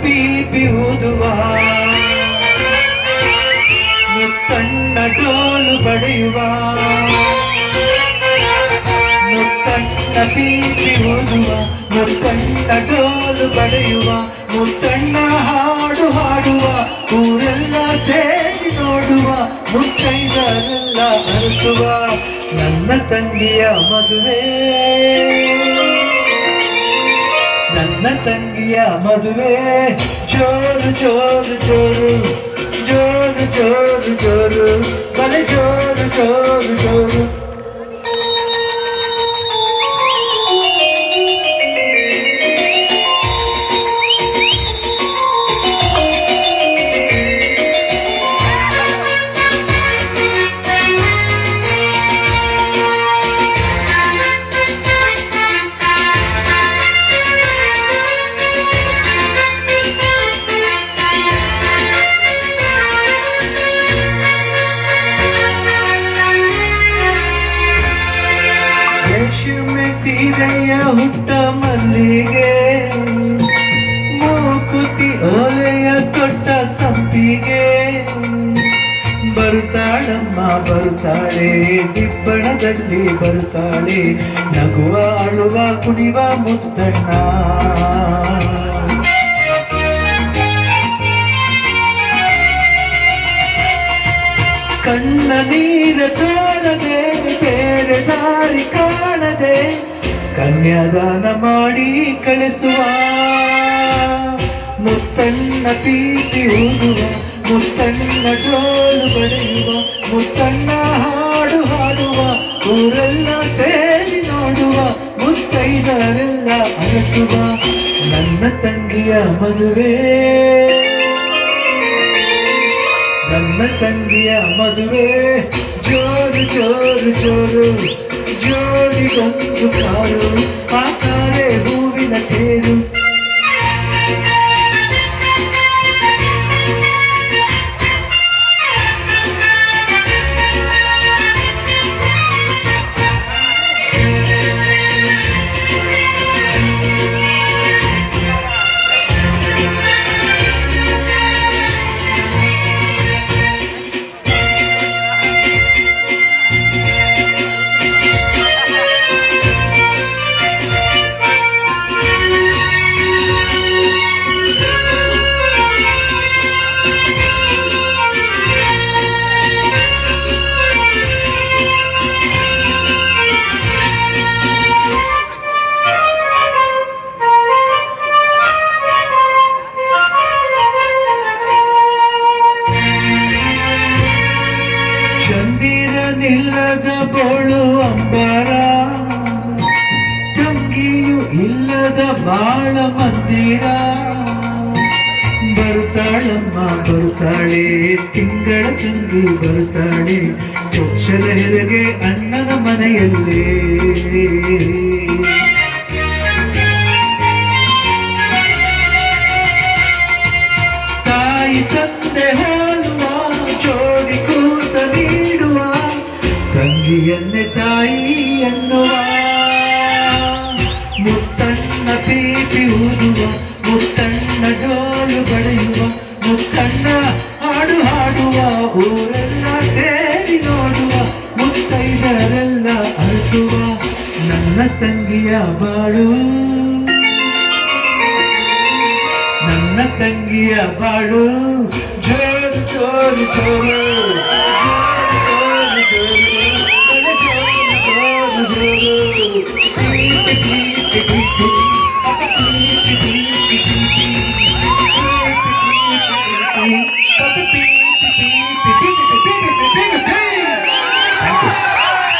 ಪೀಪಿ ಊದುವ ಮುತ್ತಣ್ಣ ಡೋಲು ಬಡಿಯುವ ಮುತ್ತಣ್ಣ ಪೀಪಿ ಊದುವ ಮುತ್ತಣ್ಣ ಡೋಲು ಬಡಿಯುವ ಮುತ್ತಣ್ಣ ಹಾಡು ಹಾಡುವ ಊರೆಲ್ಲ ಸೇರಿ ನೋಡುವ ಮುತ್ತೈದರೆಲ್ಲ ಹರಿಸುವ ನನ್ನ ತಂಗಿಯ ಮದುವೆ ನನ್ನ ತಂಗಿಯ ಮದುವೆ ಜೋರು ಜೋರು ಜೋರು ಜೋರು ಜೋರು ಜೋರು ಬಲೆ ಜೋರು ಜೋರು ಜೋರು ರೇಷ್ಮೆ ಸೀರೆಯ ಹುಟ್ಟ ಮಲ್ಲಿಗೆ ಮೂಕುತಿ ಓಲೆಯ ತೊಟ್ಟ ಸಂಪಿಗೆ ಬರುತ್ತಾಳಮ್ಮ ಬರುತ್ತಾಳೆ ದಿಬ್ಬಣದಲ್ಲಿ ಬರುತ್ತಾಳೆ ನಗುವ ಅಳುವ ಕುಣಿವ ಮುತ್ತಣ್ಣ ಕಣ್ಣ ನೀರ ಕಾಣದೆ ಬೇರೆ ದಾರಿ ಕಾಣದೆ ಕನ್ಯಾದಾನ ಮಾಡಿ ಕಳಿಸುವ ಮುತ್ತಣ್ಣ ಪೀಪಿ ಊದುವ ಮುತ್ತಣ್ಣ ಡೋಲು ಬಡಿಯುವ ಮುತ್ತಣ್ಣ ಹಾಡು ಹಾಡುವ ಊರೆಲ್ಲ ಸೇರಿ ನೋಡುವ ಮುತ್ತೈದರೆಲ್ಲ ಅರಸುವ ನನ್ನ ತಂಗಿಯ ಮದುವೆ ನನ್ನ ತಂಗಿಯ ಮದುವೆ ಜೋರು ಜೋರು ಜೋರು ಜೋಡಿಗೊಂದು ಕಾರು ಆ ಕಾರೆ ಹೂವಿನ ತೇರು ಚಂದಿರನಿಲ್ಲದ ಬೋಳು ಅಂಬರ ತಂಗಿಯು ಇಲ್ಲದ ಬಾಳ ಮಂದಿರ ಬರುತ್ತಾಳಮ್ಮ ಬರುತ್ತಾಳೆ ತಿಂಗಳ ತಂಗಿ ಬರುತ್ತಾಳೆ ಚೊಚ್ಚಲ ಹೆರಿಗೆ ಅಣ್ಣನ ಮನೆಯಲ್ಲೇ ತಾಯಿ ತಂದೆ ಹಾಡುವ ಜೋಡಿ ಕೂಸ ನೀಡುವ ತಂಗಿಯನ್ನೇ ತಾಯಿ ಎನ್ನುವ ಮುತ್ತಣ್ಣ ಪೀಪಿ ಊದುವ ಮುತ್ತಣ್ಣ ಡೋಲು ಬಡಿಯುವ ಮುತ್ತಣ್ಣ ಹಾಡು ಹಾಡುವ ಊರೆಲ್ಲ ಸೇರಿ ನೋಡುವ ಮುತ್ತೈದರೆಲ್ಲ ಅರಸುವ ನನ್ನ ತಂಗಿಯ ಬಾಳು ನನ್ನ ತಂಗಿಯ ಬಾಳು ಜೋರು ಜೋರು ಜೋರು